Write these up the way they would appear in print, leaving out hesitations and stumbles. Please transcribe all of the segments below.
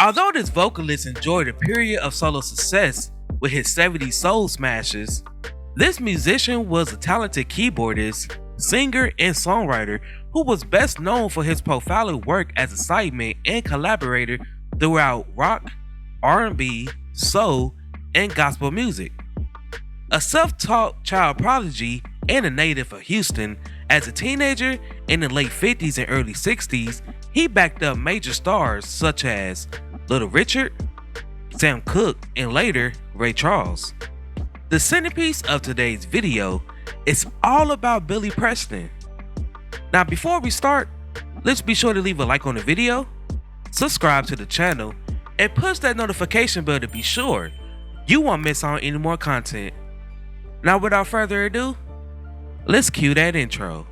Although this vocalist enjoyed a period of solo success with his 70s soul smashes, this musician was a talented keyboardist, singer, and songwriter who was best known for his profound work as a sideman and collaborator throughout rock, R&B, soul, and gospel music. A self-taught child prodigy and a native of Houston, as a teenager in the late 50s and early 60s, he backed up major stars such as Little Richard, Sam Cooke, and later Ray Charles. The centerpiece of today's video is all about Billy Preston. Now before we start, let's be sure to leave a like on the video, subscribe to the channel, and push that notification bell to be sure you won't miss out on any more content. Now without further ado, let's cue that intro.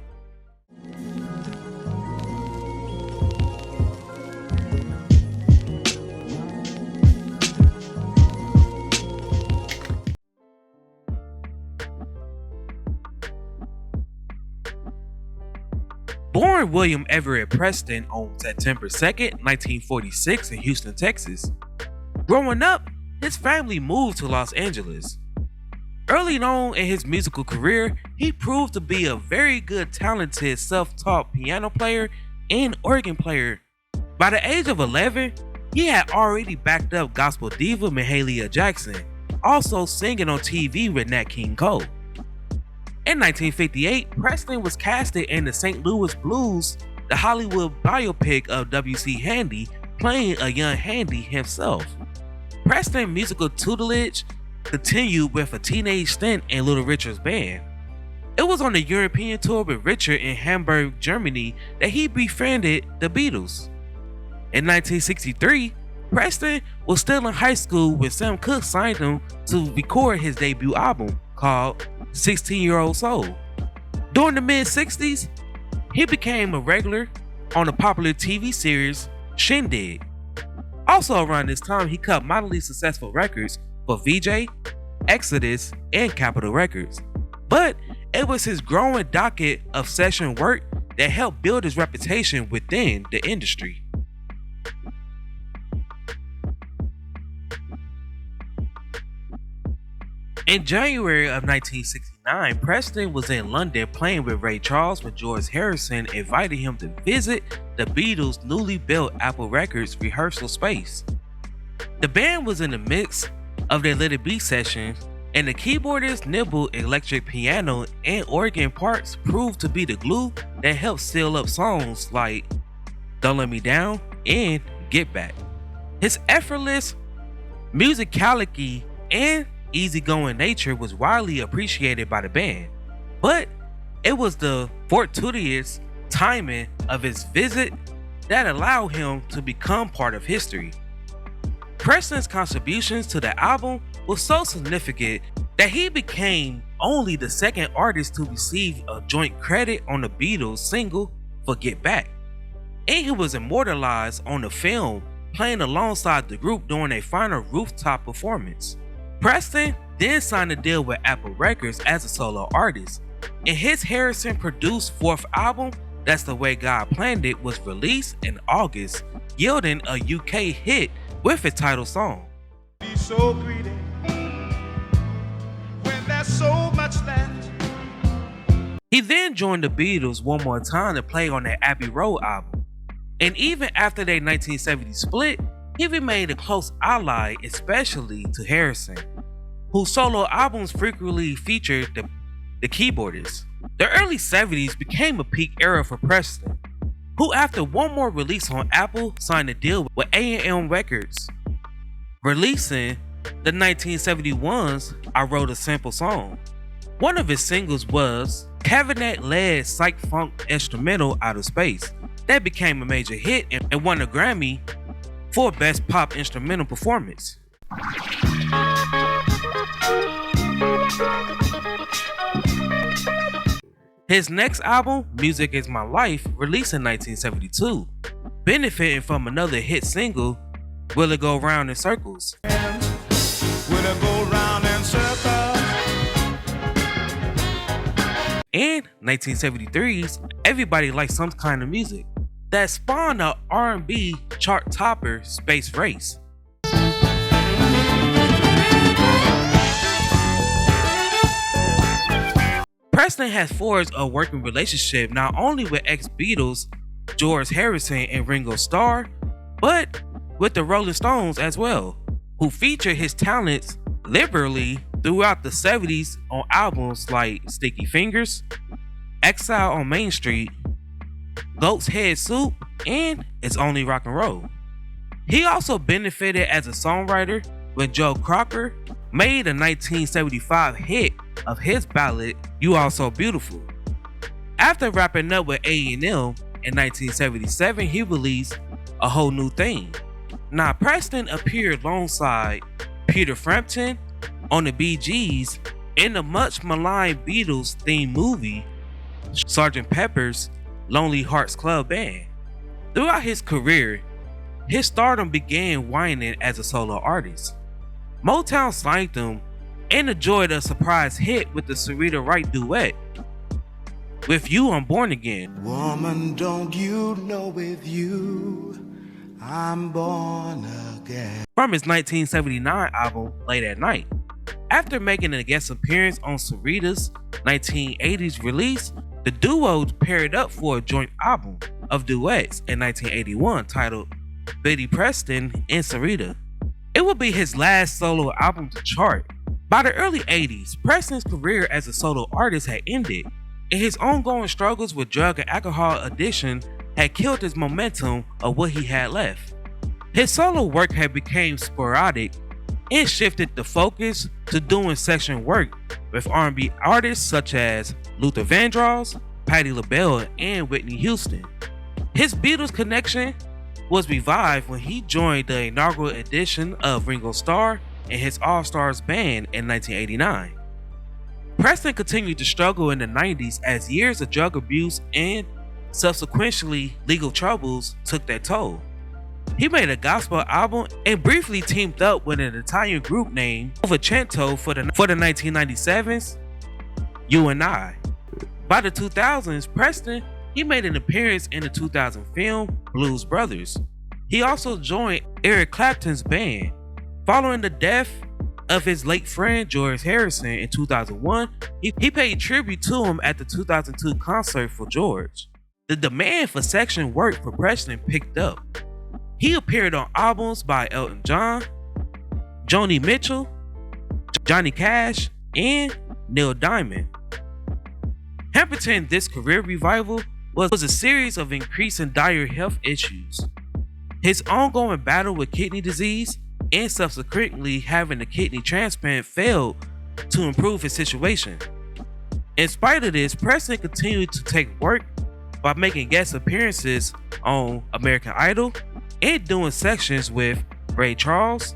Born William Everett Preston on September 2nd, 1946 in Houston, Texas. Growing up, his family moved to Los Angeles. Early on in his musical career, he proved to be a very good, talented, self-taught piano player and organ player. By the age of 11, he had already backed up gospel diva Mahalia Jackson, also singing on TV with Nat King Cole. In 1958, Preston was casted in the St. Louis Blues, the Hollywood biopic of W.C. Handy, playing a young Handy himself. Preston's musical tutelage continued with a teenage stint in Little Richard's band. It was on the European tour with Richard in Hamburg, Germany that he befriended the Beatles. In 1963, Preston was still in high school when Sam Cooke signed him to record his debut album called 16-Year-Old Soul. During the mid-60s, he became a regular on the popular TV series Shindig. Also around this time, he cut moderately successful records for VJ, Exodus, and Capitol Records. But it was his growing docket of session work that helped build his reputation within the industry. In January of 1969, Preston was in London playing with Ray Charles when George Harrison invited him to visit the Beatles' newly built Apple Records rehearsal space. The band was in the midst of their Let It Be sessions, and the keyboardist nibbled electric piano and organ parts proved to be the glue that helped seal up songs like Don't Let Me Down and Get Back. His effortless musicality and easygoing nature was widely appreciated by the band, but it was the fortuitous timing of his visit that allowed him to become part of history. Preston's contributions to the album were so significant that he became only the second artist to receive a joint credit on the Beatles' single for Get Back, and he was immortalized on the film playing alongside the group during a final rooftop performance. Preston then signed a deal with Apple Records as a solo artist, and his Harrison-produced fourth album, That's the Way God Planned It, was released in August, yielding a UK hit with its title song. Be so greedy when there's so much left. He then joined the Beatles one more time to play on their Abbey Road album, and even after their 1970 split, he remained a close ally, especially to Harrison, whose solo albums frequently featured the keyboardist. The early 70s became a peak era for Preston, who after one more release on Apple signed a deal with A&M Records, releasing the 1971's I Wrote a Simple Song. One of his singles was Cabinet-led psych-funk instrumental Out of Space that became a major hit and won a Grammy for Best Pop Instrumental Performance. His next album, Music Is My Life, released in 1972, benefiting from another hit single, Will It Go Round in Circles. Will it go round in circles? And 1973's Everybody Likes Some Kind of Music. that spawned a R&B chart topper, Space Race. Preston has forged a working relationship not only with ex-Beatles George Harrison and Ringo Starr, but with the Rolling Stones as well, who featured his talents liberally throughout the 70s on albums like Sticky Fingers, Exile on Main Street, Goat's Head Soup, and It's Only Rock and Roll. He also benefited as a songwriter when Joe Cocker made a 1975 hit of his ballad You Are So Beautiful. After wrapping up with A&M in 1977, he released A Whole New Thing. Now, Preston appeared alongside Peter Frampton on the Bee Gees in the much maligned Beatles themed movie Sgt. Pepper's Lonely Hearts Club Band. Throughout his career, his stardom began waning as a solo artist. MOTOWN signed him and enjoyed a surprise hit with the Sarita Wright duet, With You I'm Born Again. Woman, don't you know with you I'm born again. From his 1979 album Late at Night. After making a guest appearance on Sarita's 1980s release, the duo paired up for a joint album of duets in 1981 titled Billy Preston and Sarita. It would be his last solo album to chart. By the early 80s, Preston's career as a solo artist had ended, and his ongoing struggles with drug and alcohol addiction had killed his momentum of what he had left. His solo work had become sporadic and shifted the focus to doing session work with R&B artists such as Luther Vandross, Patti LaBelle, and Whitney Houston. His Beatles connection was revived when he joined the inaugural edition of Ringo Starr and his All-Stars band in 1989. Preston continued to struggle in the 90s as years of drug abuse and subsequently legal troubles took their toll. He made a gospel album and briefly teamed up with an Italian group named Novecento for the 1997's You and I. By the 2000s, Preston he made an appearance in the 2000 film Blues Brothers. He also joined Eric Clapton's band. Following the death of his late friend George Harrison in 2001, he paid tribute to him at the 2002 concert for George. The demand for section work for Preston picked up. He appeared on albums by Elton John, Joni Mitchell, Johnny Cash, and Neil Diamond. Hampering this career revival was a series of increasing dire health issues. His ongoing battle with kidney disease and subsequently having a kidney transplant failed to improve his situation. In spite of this, Preston continued to take work by making guest appearances on American Idol and doing sections with Ray Charles,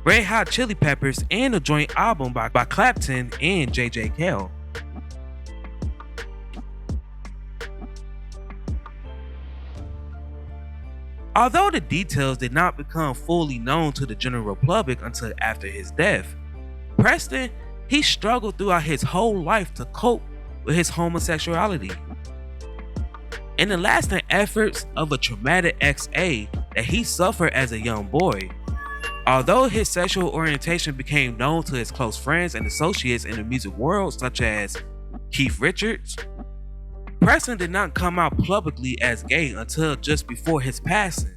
Red Hot Chili Peppers, and a joint album by Clapton and J.J. Cale. Although the details did not become fully known to the general public until after his death, Preston he struggled throughout his whole life to cope with his homosexuality. In the lasting efforts of a traumatic XA that he suffered as a young boy, although his sexual orientation became known to his close friends and associates in the music world such as Keith Richards, Preston did not come out publicly as gay until just before his passing,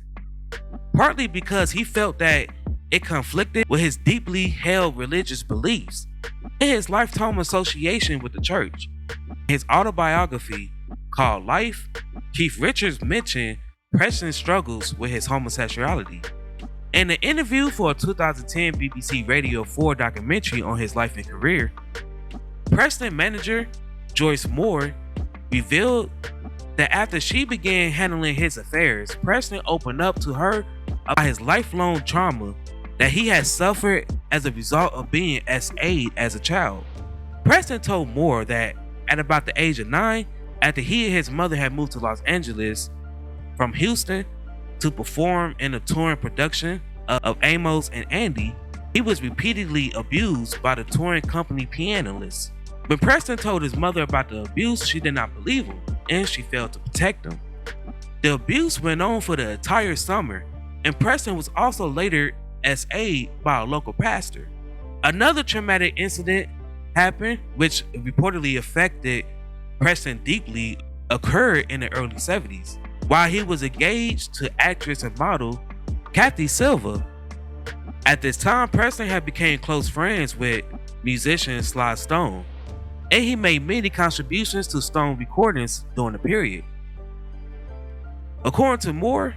partly because he felt that it conflicted with his deeply held religious beliefs and his lifetime association with the church. In his autobiography called Life, Keith Richards mentioned Preston's struggles with his homosexuality. In an interview for a 2010 BBC Radio 4 documentary on his life and career, Preston manager Joyce Moore revealed that after she began handling his affairs, Preston opened up to her about his lifelong trauma that he had suffered as a result of being SA'd as a child. Preston told Moore that at about the age of 9, after he and his mother had moved to Los Angeles from Houston to perform in a touring production of Amos and Andy, he was repeatedly abused by the touring company pianist. When Preston told his mother about the abuse, she did not believe him, and she failed to protect him. The abuse went on for the entire summer, and Preston was also later SA'd by a local pastor. Another traumatic incident happened, which reportedly affected Preston deeply, occurred in the early 70s. While he was engaged to actress and model Kathy Silva. At this time, Preston had become close friends with musician Sly Stone, and he made many contributions to Stone recordings during the period. According to Moore,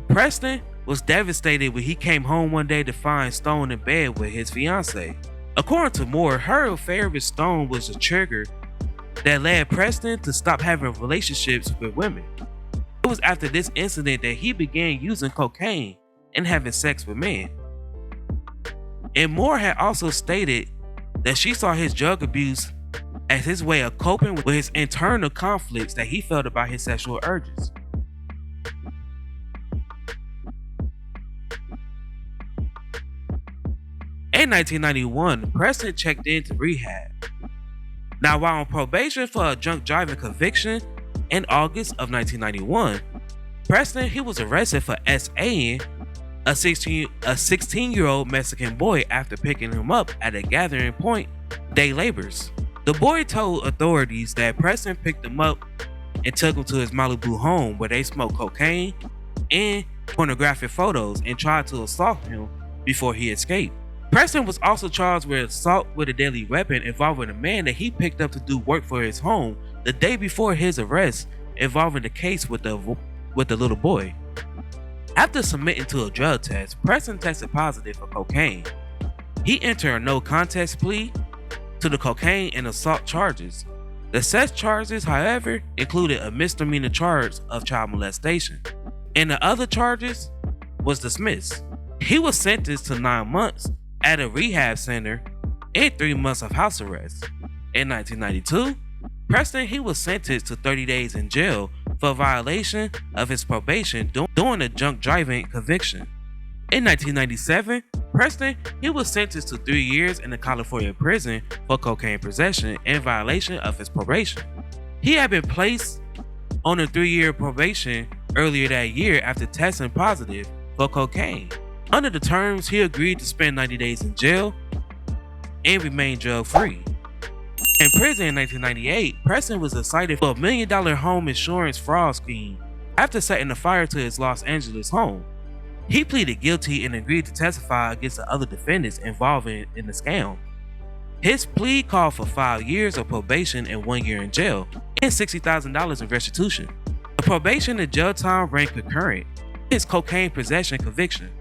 Preston was devastated when he came home one day to find Stone in bed with his fiancée. According to Moore, her affair with Stone was a trigger that led Preston to stop having relationships with women. It was after this incident that he began using cocaine and having sex with men. And Moore had also stated that she saw his drug abuse as his way of coping with his internal conflicts that he felt about his sexual urges. In 1991, Preston checked into rehab. Now, while on probation for a drunk driving conviction in August of 1991, Preston he was arrested for SAing a 16-year-old Mexican boy after picking him up at a gathering point day labors. The boy told authorities that Preston picked him up and took him to his Malibu home where they smoked cocaine and pornographic photos and tried to assault him before he escaped. Preston was also charged with assault with a deadly weapon involving a man that he picked up to do work for his home the day before his arrest, involving the case with the little boy. After submitting to a drug test, Preston tested positive for cocaine. He entered a no contest plea to the cocaine and assault charges. The sex charges, however, included a misdemeanor charge of child molestation, and the other charges was dismissed. He was sentenced to 9 months at a rehab center and 3 months of house arrest. In 1992, Preston he was sentenced to 30 days in jail for violation of his probation during a drunk driving conviction. In 1997, Preston he was sentenced to 3 years in a California prison for cocaine possession in violation of his probation. He had been placed on a 3-year probation earlier that year after testing positive for cocaine. Under the terms, he agreed to spend 90 days in jail and remain drug-free. In prison in 1998, Preston was indicted for a $1 million home insurance fraud scheme after setting a fire to his Los Angeles home. He pleaded guilty and agreed to testify against the other defendants involved in the scam. His plea called for 5 years of probation and 1 year in jail and $60,000 in restitution. The probation and jail time ran concurrent with his cocaine possession conviction.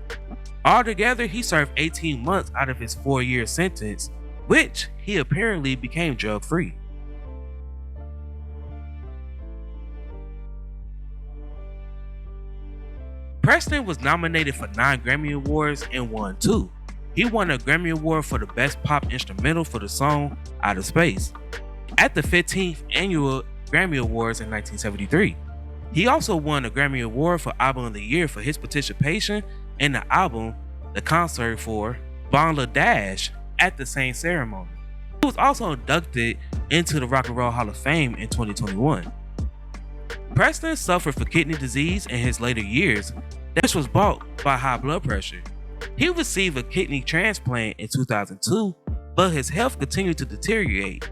Altogether, he served 18 months out of his 4-year sentence, which he apparently became drug-free. Preston was nominated for 9 Grammy Awards and won 2. He won a Grammy Award for the Best Pop Instrumental for the song Out of Space at the 15th Annual Grammy Awards in 1973. He also won a Grammy Award for Album of the Year for his participation in the album The Concert for Bangladesh at the same ceremony. He was also inducted into the Rock and Roll Hall of Fame in 2021. Preston suffered from kidney disease in his later years, which was brought by high blood pressure. He received a kidney transplant in 2002, but his health continued to deteriorate.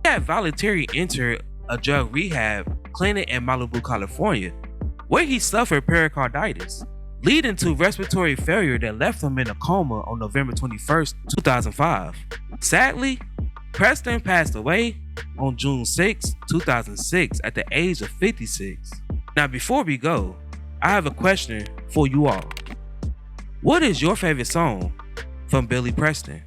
He had voluntarily entered a drug rehab clinic in Malibu, California, where he suffered pericarditis, leading to respiratory failure that left him in a coma on November 21st, 2005. Sadly, Preston passed away on June 6, 2006 at the age of 56. Now before we go, I have a question for you all. What is your favorite song from Billy Preston?